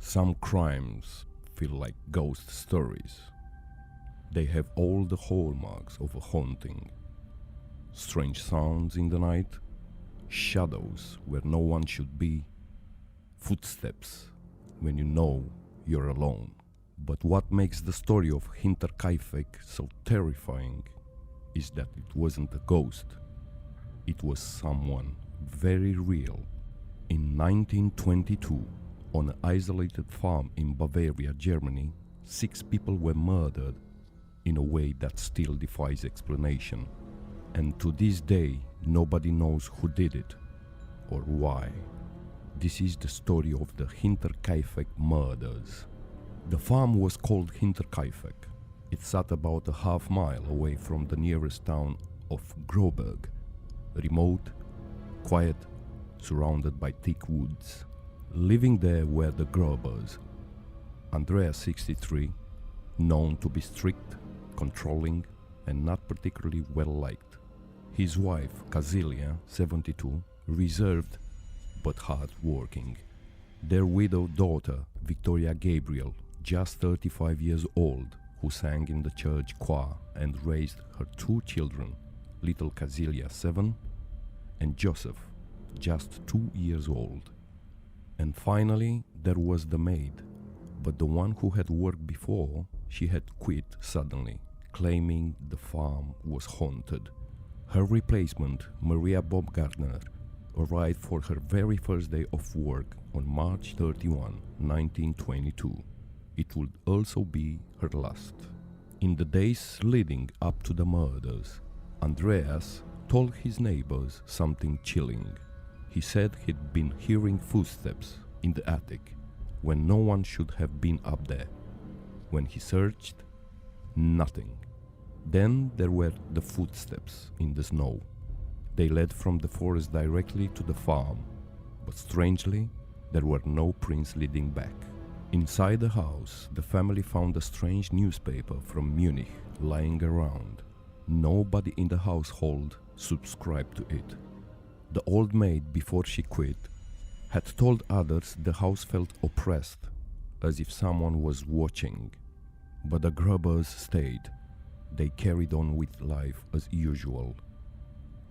Some crimes feel like ghost stories. They have all the hallmarks of a haunting. Strange sounds in the night, shadows where no one should be, footsteps when you know you're alone. But what makes the story of Hinterkaifeck so terrifying is that it wasn't a ghost. It was someone very real. In 1922, on an isolated farm in Bavaria, Germany, 6 people were murdered in a way that still defies explanation. And to this day, nobody knows who did it or why. This is the story of the Hinterkaifeck murders. The farm was called Hinterkaifeck. It sat about a half mile away from the nearest town of Groberg, remote, quiet, surrounded by thick woods. Living there were the Grobers. Andreas, 63, known to be strict, controlling, and not particularly well-liked. His wife, Kazilia, 72, reserved but hard-working. Their widowed daughter, Victoria Gabriel, just 35 years old, who sang in the church choir and raised her 2 children, little Kazilia, 7, and Joseph, just 2 years old. And finally, there was the maid, but the one who had worked before, she had quit suddenly, claiming the farm was haunted. Her replacement, Maria Baumgartner, arrived for her very first day of work on March 31, 1922. It would also be her last. In the days leading up to the murders, Andreas told his neighbors something chilling. He said he'd been hearing footsteps in the attic when no one should have been up there. When he searched, nothing. Then there were the footsteps in the snow. They led from the forest directly to the farm, but strangely, there were no prints leading back. Inside the house, the family found a strange newspaper from Munich lying around. Nobody in the household subscribed to it. The old maid, before she quit, had told others the house felt oppressed, as if someone was watching. But the Grubers stayed. They carried on with life as usual.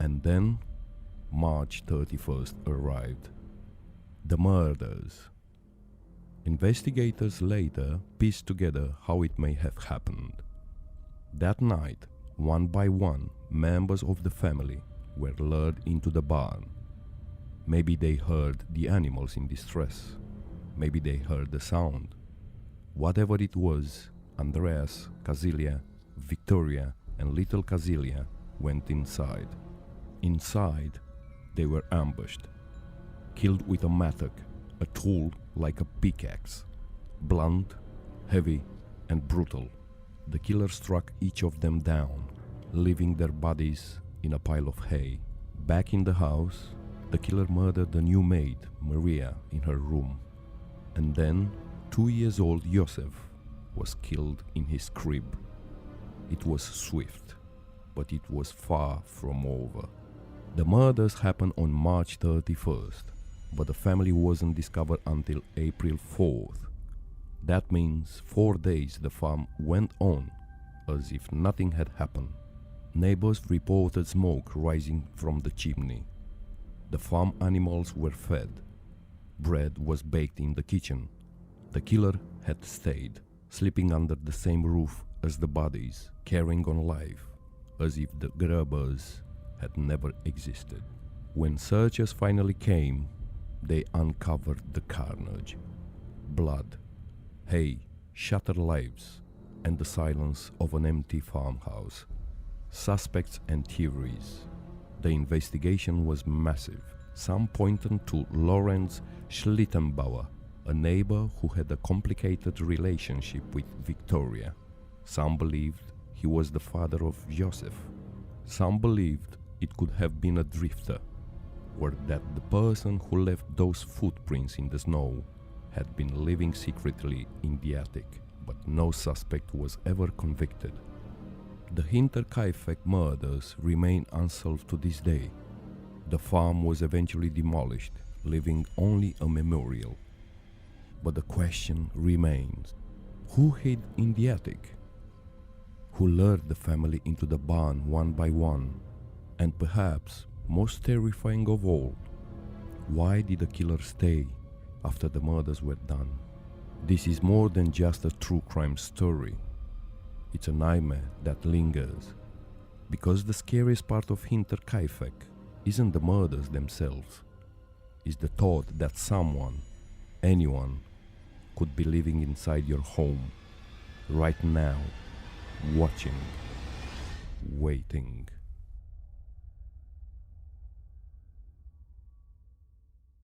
And then, March 31st arrived. The murders. Investigators later pieced together how it may have happened. That night, one by one, members of the family were lured into the barn. Maybe they heard the animals in distress. Maybe they heard the sound. Whatever it was, Andreas, Kazilia, Victoria, and little Kazilia went inside. Inside, they were ambushed, killed with a mattock, a tool like a pickaxe. Blunt, heavy, and brutal. The killer struck each of them down, leaving their bodies in a pile of hay. Back in the house, the killer murdered the new maid, Maria, in her room. And then, 2-year-old Joseph was killed in his crib. It was swift, but it was far from over. The murders happened on March 31st, but the family wasn't discovered until April 4th. That means 4 days the farm went on as if nothing had happened. Neighbors reported smoke rising from the chimney. The farm animals were fed. Bread was baked in the kitchen. The killer had stayed, sleeping under the same roof as the bodies, carrying on life, as if the Grubers had never existed. When searchers finally came, they uncovered the carnage. Blood, hay, shattered lives, and the silence of an empty farmhouse. Suspects and theories. The investigation was massive. Some pointed to Lorenz Schlittenbauer, a neighbor who had a complicated relationship with Victoria. Some believed he was the father of Joseph. Some believed it could have been a drifter, or that the person who left those footprints in the snow had been living secretly in the attic, but no suspect was ever convicted. The Hinterkaifeck murders remain unsolved to this day. The farm was eventually demolished, leaving only a memorial. But the question remains, who hid in the attic? Who lured the family into the barn one by one? And perhaps, most terrifying of all, why did the killer stay after the murders were done? This is more than just a true crime story. It's a nightmare that lingers. Because the scariest part of Hinterkaifeck isn't the murders themselves. It's the thought that someone, anyone, could be living inside your home, right now, watching, waiting.